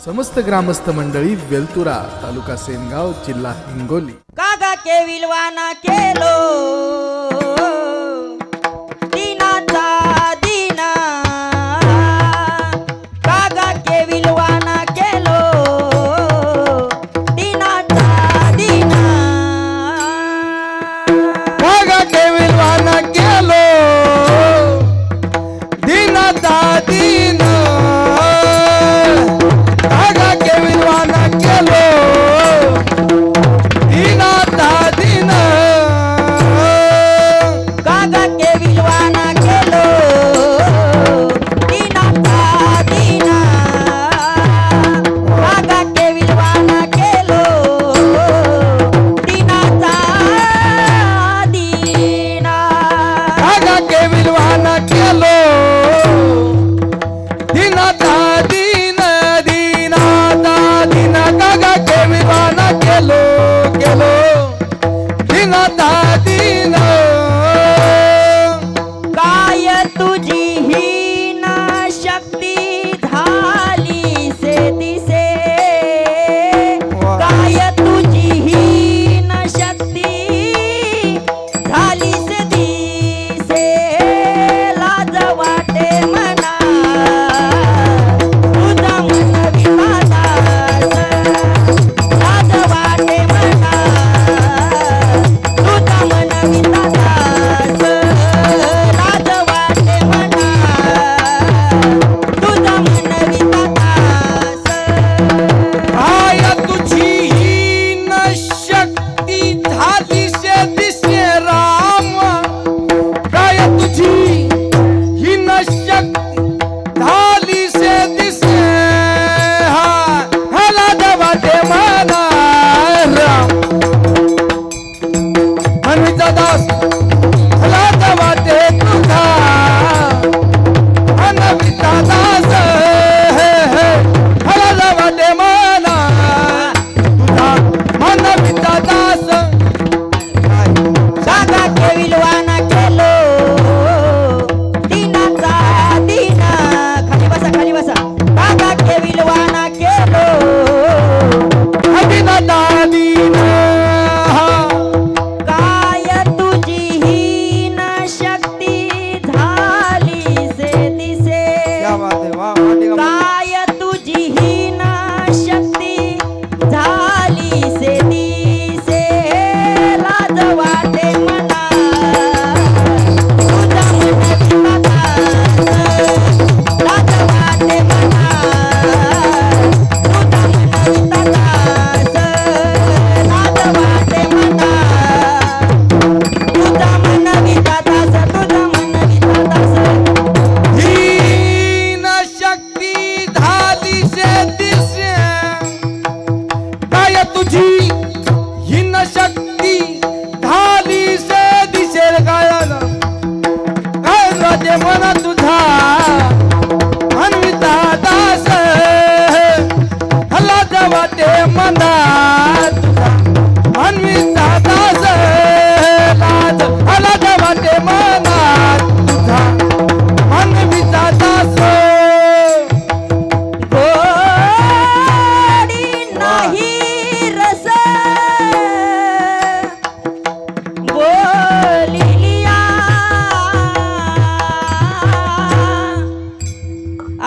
समस्त ग्रामस्थ मंडळी वेलतुरा तालुका सेनगाव जिल्हा हिंगोली कागा के विलवाना केलो दीनाचा दीना कागा के विलवाना केलो दीनाचा दीना कागा के विलवाना केलो दीनाचा दीना कागा के विलवाना केलो दीनाचा दीना कागा के विलवाना केलो दीनाचा दीना कागा के विलवाना केलो दीनाचा दीना कागा के विलवाना केलो दीनाचा दीना दीनाचा दीना कागा के विलवाना केलो केलो दीनाचा दीना काय तुझी हीन शक्ती झाली से दिसे काय तुझी हीन शक्ती झाली से दिसे लाज वाटे मना तुझा मन विवादास लाज वाटे मना तुझा मन विवादास लाज वाटे मना तुझा मन विवादास काय तुझी हीन शक्ती झाली से दिसे राम काय तुझी हीन शक्ती झाली से दिसे हाला देवाचे मना राम मनवीचा दास हाला देवाचे तुझा मनवीचा दास हाला देवाचे मना तुझा मनवीचा दास कागा के विलवाना केलो दीनाचा दीना खाली बसा कागा के विलवाना केलो अभिनता दीना काय तुझी हीन शक्ती झाली से दिसे क्या बात है वाह वाटेगा काय तुझी हीन शक्ती झाली से दिसे लाज वाटे मना तुझा मन विवादास लाज वाटे मना तुझा मन विवादास लाज वाटे मना तुझा मन विवादास तुझा मन विवादास हीन शक्ती झाली से दिसे काय तुझी हीन शक्ती झाली से दिसे काय राजे मना तुझा अन्विता दास हला जवाटे मना तुझा अन्विता दास लाज हला जवाटे मना तुझा अन्विता दास गोडी नाही रस बोलिया आ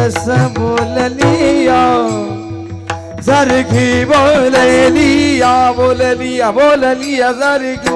रस बोललिया सारखी बोललिया बोललिया बोललिया सारखी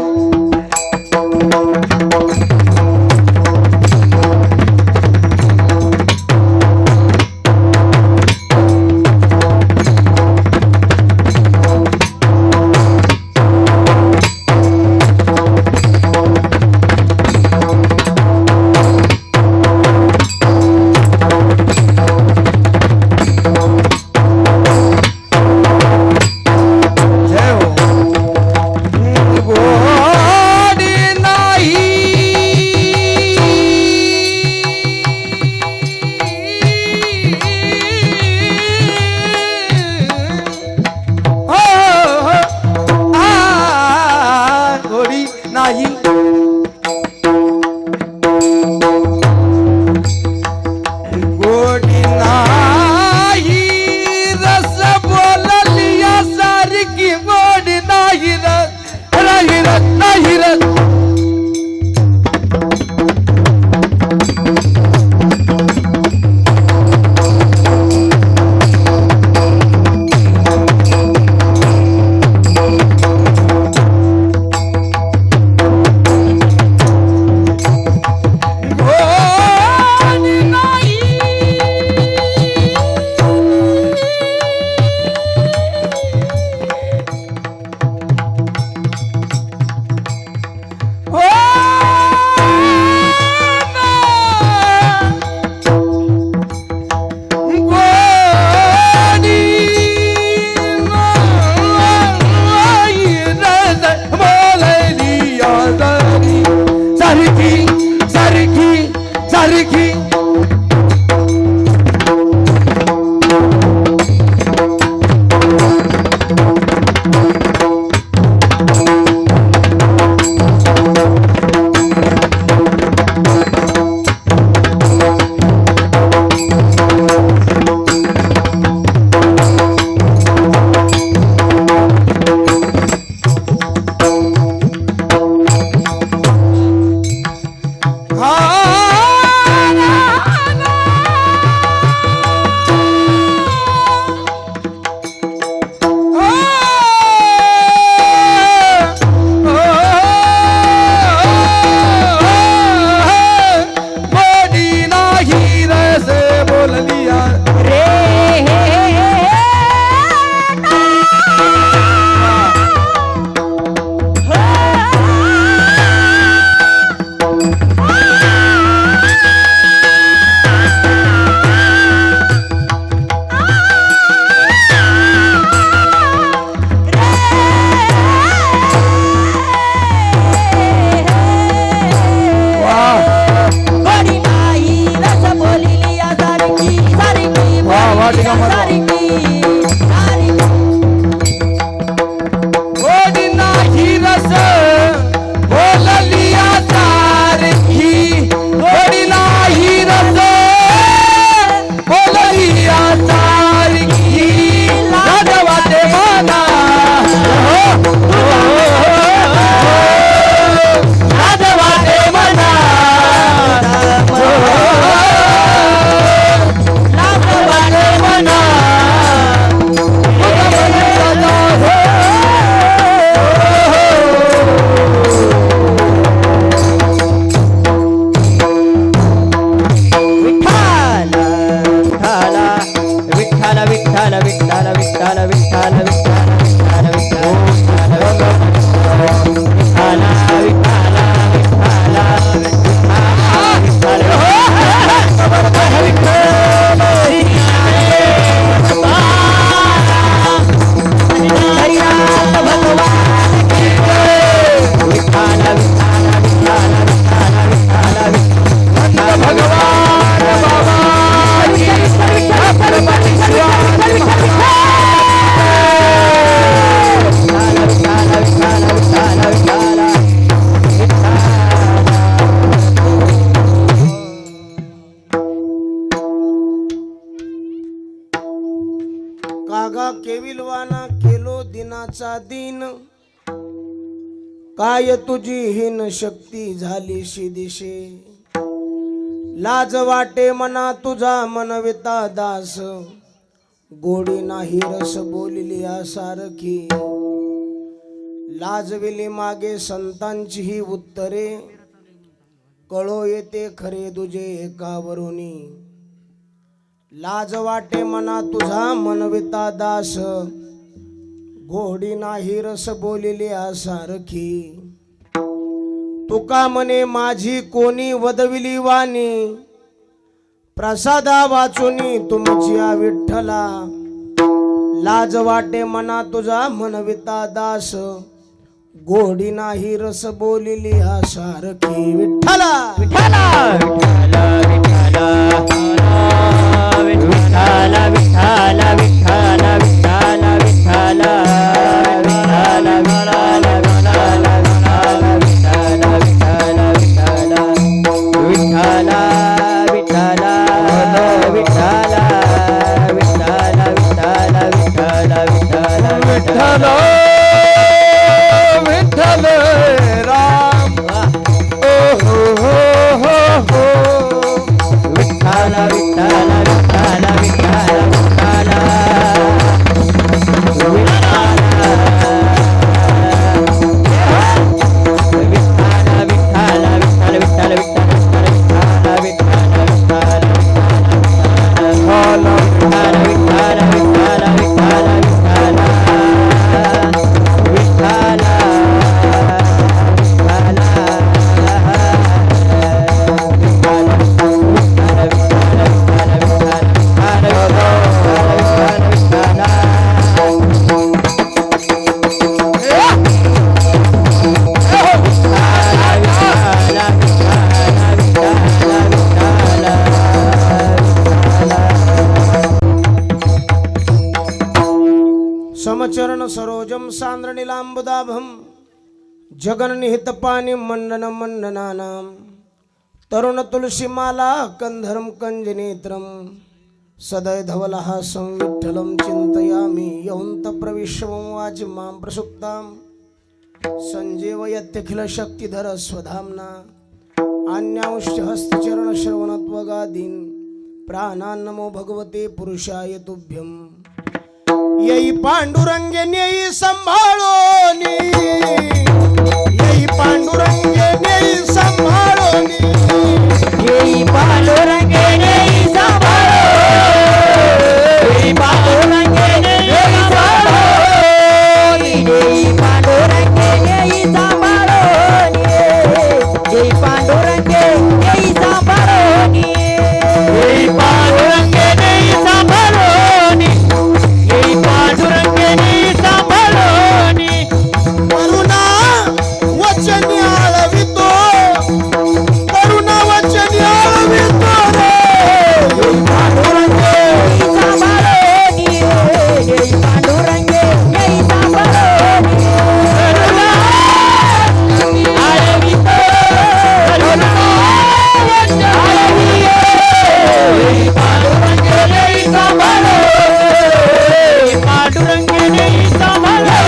कागा केविलवाना केलो दिनाचा दिन काय तुझी हीन शक्ती झाली दिशे लाज वाटे मना तुझा मनविता दास गोडी नाही रस बोलिली सारखी लाजविली मागे संतांची ही उत्तरे कळो येते खरे तुझे एकावरुनी लाज वाटे मना तुझा मनविता दास गोडी नाही रस बोलिली सारखी तुका म्हणे माझी कोणी वदविली वाणी प्रसादा वाचुनी तुमची विठ्ठला लाज वाटे मना तुझा मनविता दास गोडी नाही रस बोलिली सारखी विठ्ठला विठ्ठला विठ्ठला विठ्ठला विठ्ठला विठ्ठला विठ्ठला विठ्ठला विठ्ठला विठ्ठल विठ्ठल राम ओ हो हो हो हो विठ्ठला विठ्ठला विठ्ठला विठ्ठला समचरण सरोजम सांद्र नीलांबुदाभम जगन निहित पाणी मंडन मंडनानाम तरुण तुलसी माला कंधरम कंजनेत्रम सदय धवलहासं विठ्ठलं चिंतयामि यौन्त प्रविश्वं वाच मां प्रसुप्तां संजीवयत्यखिल शक्तिधर स्वधाम्ना अन्यांश्च हस्तचरण श्रवणत्वगादीन् प्राणान् नमो भगवते पुरुषाय तुभ्यं यही पांडुरंगे नेई संभाळोनी यही पांडुरंगे नेई संभाळोनी येई पांडुरंगे नेई संभाळोनी येई पांडुरंगे नेई संभाळोनी येई पांडुरंगे नेई संभाळोनी येई पांडुरंगे नेई संभाळोनी येई पांडुरंगे नेई संभाळोनी येई पांडुरंगे नेई संभाळोनी करुणा वचन आळवितो करुणा वचन आळवितो रे येई पांडुरंगे नेई संभाळोनी येई पांडुरंगे नेई संभाळोनी करुणा आळवितो करुणा वचन आळवितो येई पांडुरंगे नेई संभाळोनी पांडुरंगे नेई संभाळोनी पांडुरंगे नेई संभाळोनी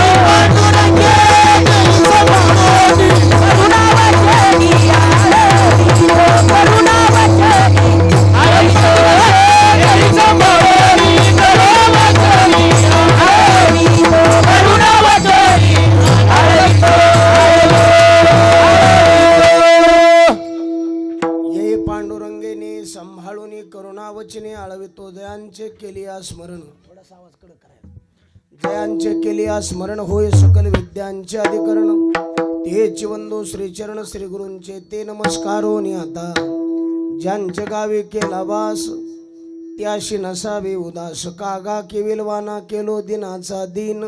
करुणा वचनी आळवितो करुणा वचनी आळवितो नेई संभाळोनी करुणा वचनी आळवितो करुणा वचनी आळवितो ये पांडुरंगेने संभाळून करुणा वचने आळवितो जयांचे केली स्मरण थोडासा आवाज कडक करायला जयांचे केली स्मरण होय सकल विद्यांचे अधिकरण तेच वंदो श्रीचरण श्री गुरूंचे ते नमस्कारोनी आता ज्यांच्या गावी केला वास त्याशी नसावे उदास कागा केविलवाना केलो दिनाचा दिन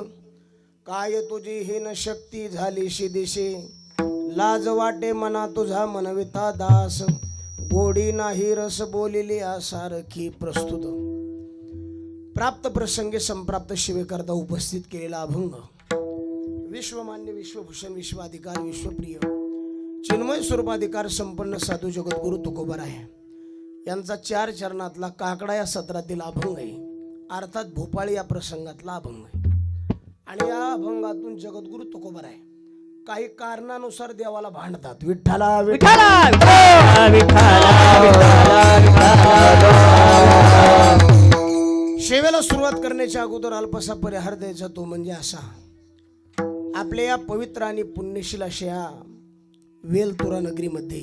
काय तुझी हीन शक्ती झालीशी दिशे लाज वाटे मना तुझा मनविता दास गोडी नाही रस बोलिली सारखी प्रस्तुत प्राप्त प्रसंगी संप्राप्त शिवेकरता उपस्थित केलेला अभंग विश्वमान्य विश्वभूषण विश्वाधिकार विश्वप्रिय चिन्मय स्वरूपाधिकार संपन्न साधू जगद्गुरु तुकोबराय यांचा 4 चरणातला काकडा या सत्रातील अभंग आहे अर्थात भोपाळी या प्रसंगातला अभंग आहे आणि या अभंगातून जगद्गुरु तुकोबराय काही कारणानुसार देवाला भांडतात विठ्ठला विठ्ठला विठ्ठला विठ्ठला करण्याच्या अगोदर अल्पसा परिहार द्यायचा तो म्हणजे असा. आपल्या या पवित्र आणि पुण्यशील अशा वेलतुरा नगरीमध्ये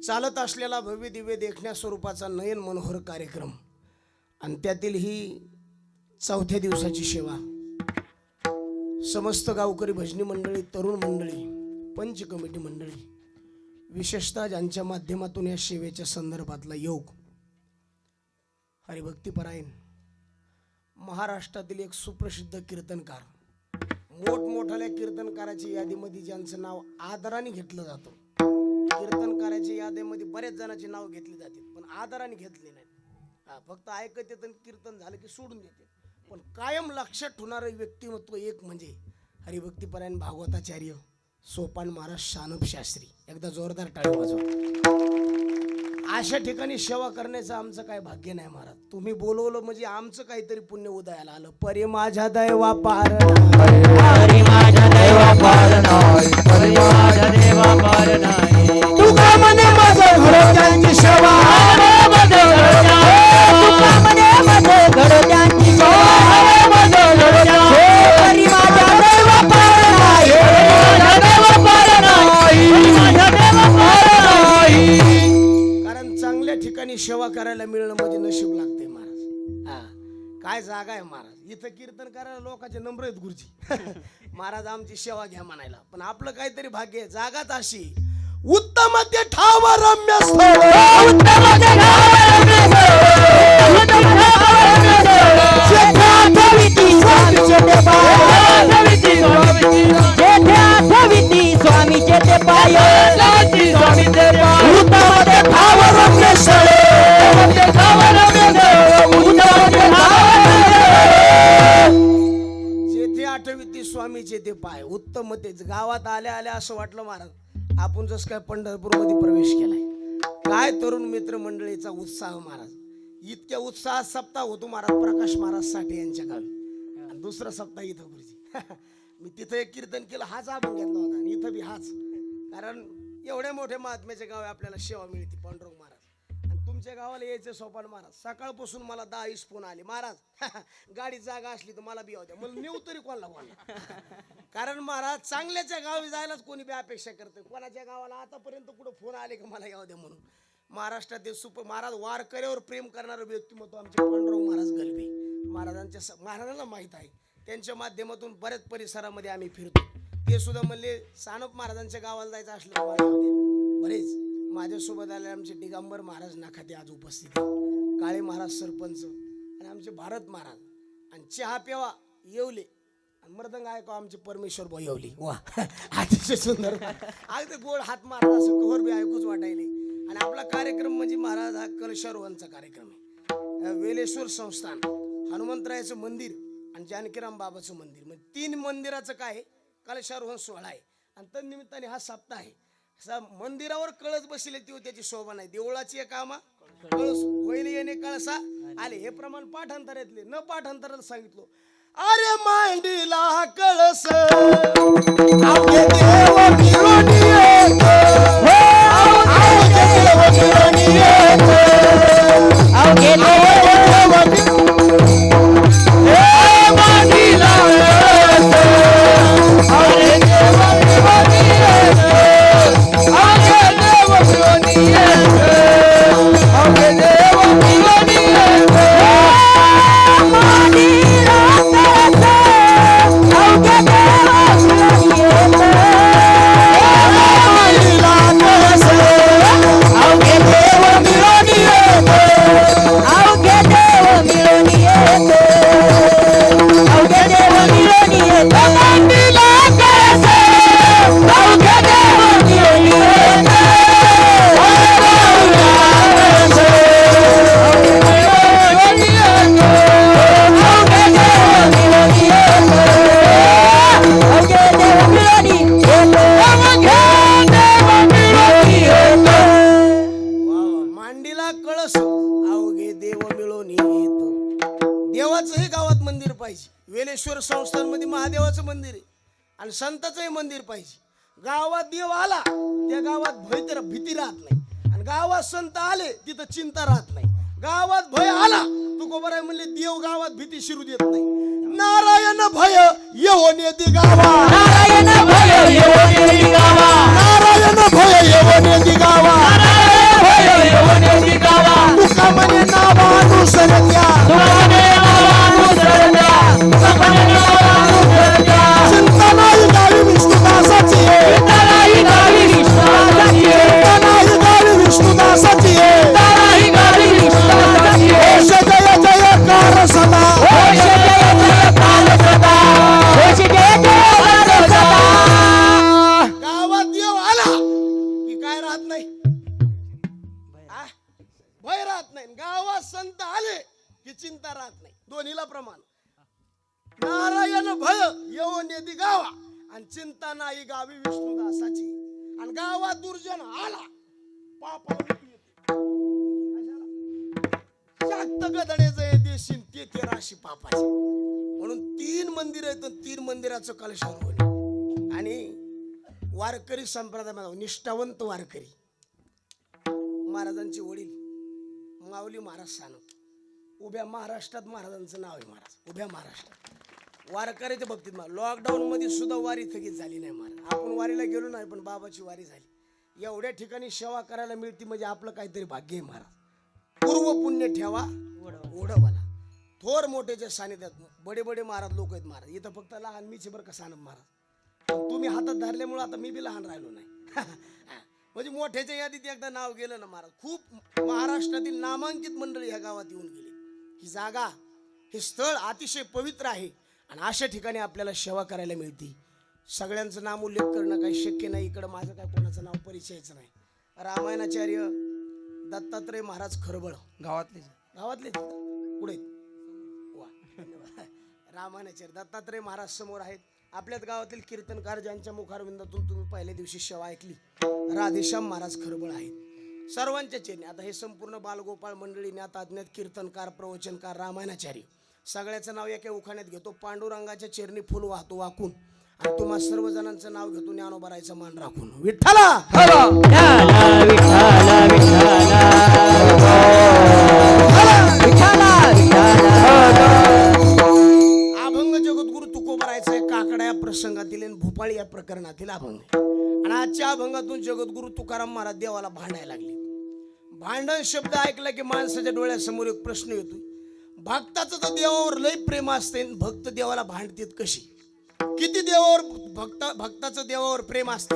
चालत असलेला भव्य दिव्य देखण्या स्वरूपाचा नयन मनोहर कार्यक्रम आणि त्यातील ही 4थ्या दिवसाची सेवा. समस्त गावकरी भजनी मंडळी, तरुण मंडळी, पंच कमिटी मंडळी, विशेषतः ज्यांच्या माध्यमातून या सेवेच्या संदर्भातला योग हरिभक्तीपरायण महाराष्ट्रातील एक सुप्रसिद्ध कीर्तनकार, मोठमोठ्या कीर्तनकाराच्या यादीमध्ये ज्यांचं नाव आदराने घेतलं जातं. कीर्तनकाराच्या यादीमध्ये बऱ्याच जणांची नाव घेतली जाते पण आदराने घेतली नाही. फक्त ऐकत येतं, कीर्तन झालं की सोडून देते. पण कायम लक्षात ठेवणारं व्यक्तिमत्व एक म्हणजे हरिभक्तीपरायण भागवताचार्य सोपान महाराज शानप शास्त्री. एकदा जोरदार टाळी वाजवा. अशा ठिकाणी सेवा करण्याचं आमचं काय भाग्य नाही महाराज. तुम्ही बोलवलं म्हणजे आमचं काहीतरी पुण्य उदयाला आलं. परे माझ्या दैवा पार, हरी माझ्या दैवा पार नाही, हरी माझ्या देवा पार नाही. तुका म्हणे माझं घरच्यांची सेवा, तुका म्हणे माझं घरच्यांची सेवा, हरी माझ्या दैवा पार नाही, माझ्या देवा पार नाही, माझ्या देवा पार नाही. कारण चांगल्या ठिकाणी सेवा करायला मिळणं म्हणजे नशीब लागते महाराज. काय जागा आहे महाराज. इथं कीर्तन करायला लोकांचे नंबर आहेत गुरुजी. महाराज आमची सेवा घ्या म्हणायला. पण आपलं काहीतरी भाग्य आहे. जागाच अशी उत्तम ते ठाव रम्य स्थळ, उत्तम ते ठाव रम्य स्थळ, उत्तम ते ठाव रम्य स्थळ, जेथे आठविती स्वामीचे ते पाय, जेथे आठविती स्वामीचे ते पाय, उत्तम ते ठाव रम्य स्थळ, उत्तम ते ठाव रम्य स्थळ, उत्तम ते ठाव रम्य स्थळ. जेथे आठविती स्वामीचे ते पाय. उत्तम तेच. गावात आल्या आल्या असं वाटलं महाराज आपण जसं काय पंढरपूर मध्ये प्रवेश केलाय. काय तरुण मित्र मंडळीचा उत्साह महाराज. इतक्या उत्साहात सप्ताह होतो महाराज प्रकाश महाराज साठे यांच्या गावी. आणि दुसरा सप्ताह इथं गुरुजी. मी तिथं एक कीर्तन केलं, हाच आपण घेतला होता आणि इथं बी हाच. कारण एवढ्या मोठ्या महात्म्याच्या गावी आपल्याला सेवा मिळते पांडुरंग महाराज. आणि तुमच्या गावाला यायचं सोपान महाराज. सकाळपासून मला 10-20 फोन आले. महाराज गाडी जागा असली तर मला बी यावं द्या. मला नेऊ तरी कोणाला कोणाला. कारण महाराज चांगल्याच्या गावी जायलाच कोणी बी अपेक्षा करते. कोणाच्या गावाला आतापर्यंत कुठं फोन आले का मला यावं द्या म्हणून. महाराष्ट्रातील महाराज वारकऱ्यावर प्रेम करणारं व्यक्तिमत्व आमचे पांडुरंग महाराज गलबे महाराजांना माहीत आहे. त्यांच्या माध्यमातून बऱ्याच परिसरामध्ये आम्ही फिरतो. ते सुद्धा म्हणले सानप महाराजांच्या गावाला जायचं असलं तर मला यावं द्या. बरेच माझ्यासोबत आले आमचे दिगंबर महाराज नाखाते आज उपस्थित, काळे महाराज सरपंच आणि आमचे भारत महाराज आणि चहा पेवा येवले आणि मृदंग ऐका आमचे परमेश्वर भाऊ येवले. वा अतिशय सुंदर. अगदी गोड हात मारला असं कवर बी ऐकूच वाटायले. आणि आपला कार्यक्रम म्हणजे महाराज हा कलशारोहणचा कार्यक्रम आहे. वेलेश्वर संस्थान, हनुमंतरायाचं मंदिर आणि जानकीराम बाबाचं मंदिर म्हणजे 3 मंदिराचं काय कलशारोहण सोहळा आहे. आणि तन्निमित्ताने हा सप्ताह आहे. मंदिरावर कळस बसले ती त्याची शोभा नाही. देवळाची कामा कळस होईल येणे कळसा आले. हे प्रमाण पाठांतरातले न पाठांतराला सांगितलं. अरे मांडीला कळस आपले देव मिळून येतो, देव मिळून येतो, मांडीला वेलेश्वर संस्थानमध्ये महादेवाचं मंदिर आहे आणि संताचंही मंदिर पाहिजे. गावात देव आला त्या गावात भीती राहत नाही आणि गावात संत आले तिथं चिंता राहत नाही. गावात भय आला तुकोबराय म्हणले देव गावात भीती शिरू देत नाही. नारायण भय येऊन येते गावा, नारायण भय येऊन येती गावा, नारायण भय येऊन येते गावा, नारायण भय येऊन येती गावा. तुका म्हणे नावानुसर द्या, तुकाने नावानुसर द्या, तुकाने नावानुसर द्या. चिंता नाही गावी विष्णुदासाची आहे, चिंता नाही गावी विश्वासाची आहे, चिंता नाही गावी विष्णुदासाची आहे. चिंता नाही गावी विश्वासाची आहे. यश जय जयकार सदा, घोष जय जयकार सदा, घोष जय जयकार सदा. गावात देव आला की काय राहत नाही, आ? भय राहत नाही. गावात संत आले की चिंता राहत नाही. दोन्हीला प्रमाण. नारायण भय येऊन येते गावा आणि चिंता नाही गावी विष्णुदासाची. आणि गावात दुर्जन आला पापावर येते. शाक्त गदडेच येते शिंते 1300 पापाचे. म्हणून 3 मंदिर आहेत, 3 मंदिराचं कलशावर होईल. आणि वारकरी संप्रदायामध्ये निष्ठावंत वारकरी महाराजांचे वडील माऊली महाराज सानप, उभ्या महाराष्ट्रात महाराजांचं नाव आहे. महाराज उभ्या महाराष्ट्रात वारकऱ्याच्या बाबतीत लॉकडाऊन मध्ये सुद्धा वारी थकीत झाली नाही. महाराज आपण वारीला गेलो नाही पण बाबाची वारी झाली. एवढ्या ठिकाणी सेवा करायला मिळते म्हणजे आपलं काहीतरी भाग्य आहे. महाराज पूर्व पुण्य ठेवा ओढवाला. थोर मोठेच्या सानिध्यात बडे बडे महाराज लोक आहेत. महाराज इथं फक्त लहान मीचे बरं का सानप महाराज. तुम्ही हातात धरल्यामुळे आता मी बी लहान राहिलो नाही. म्हणजे मोठ्याच्या यादीत एकदा नाव गेलं ना महाराज. खूप महाराष्ट्रातील नामांकित मंडळी ह्या गावात येऊन गेली. ही जागा हे स्थळ अतिशय पवित्र आहे आणि अशा ठिकाणी आपल्याला सेवा करायला मिळते. सगळ्यांचं नाम उल्लेख करणं काही शक्य नाही. इकडं माझं काय कोणाचं नाव परिचयाचं नाही. रामायणाचार्य दत्तात्रय महाराज खरबळ गावातले पुढे वा रामायणाचार्य दत्तात्रय महाराज समोर आहेत. आपल्याच गावातील कीर्तनकार ज्यांच्या मुखारविंदातून तुम्ही पहिल्या दिवशी सेवा ऐकली राधेश्याम महाराज खरबळ आहेत. सर्वांच्या चेहरे आता हे संपूर्ण बालगोपाळ मंडळी ज्ञात अज्ञात कीर्तनकार प्रवचनकार रामायणाचार्य सगळ्याचं नाव एका उखाण्यात घेतो. पांडुरंगाच्या चरणी फुल वाहतो वाकून आणि तुम्हा सर्वजणांचं नाव घेतो ज्ञानोबारायचं मान राखून. विठ्ठला अभंग जगद्गुरु तुकोबरायचं काकडा या प्रसंगातील आणि भोपाळ या प्रकरणातील अभंग. आणि आजच्या अभंगातून जगद्गुरु तुकाराम महाराज देवाला भांडायला लागले. भांडण शब्द ऐकला की माणसाच्या डोळ्यासमोर एक प्रश्न येतो. भक्ताचं तर देवावर लय प्रेम असते, भक्त देवाला भांडतेत कशी? किती देवावर भक्ताचं देवावर प्रेम असते.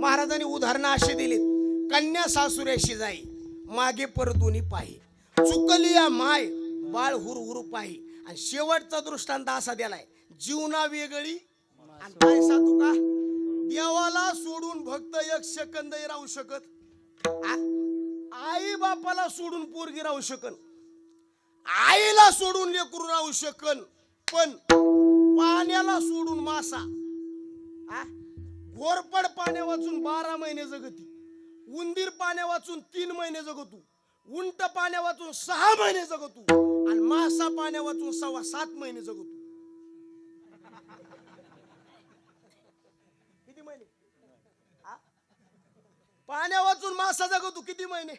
महाराजांनी उदाहरणं अशी दिलीत. कन्या सासुऱ्याशी जाई मागे परतुनी पाही, चुकली या माय बाळ हुरहुर पाही. आणि शेवटचा दृष्टांत असा दिलाय जीवना वेगळी आणि काय सांगू का देवाला सोडून भक्त एक सेकंदही राहू शकत. आई बापाला सोडून पोरगी राहू शकन, आईला सोडून लेकरू राहू शकन, पण पाण्याला सोडून मासा घोरपड पाण्या वाचून 12 महिने जगती, उंदीर पाण्या वाचून 3 महिने जगतू, उंट पाण्या वाचून 6 महिने जगतू आणि मासा पाण्या वाचून 7.25 महिने जगतू. किती महिने? पाण्या वाचून मासा जगतू किती महिने?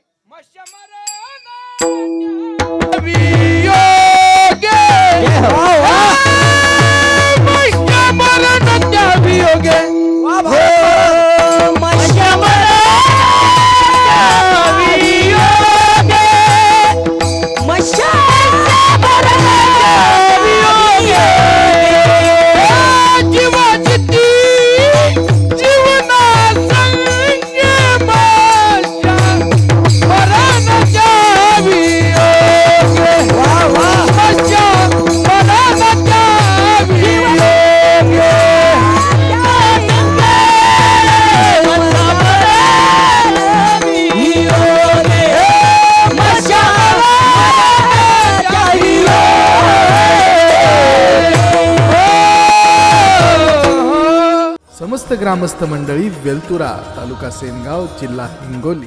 समस्त ग्रामस्थ मंडळी वेलतुरा तालुका सेनगाव जिल्हा हिंगोली.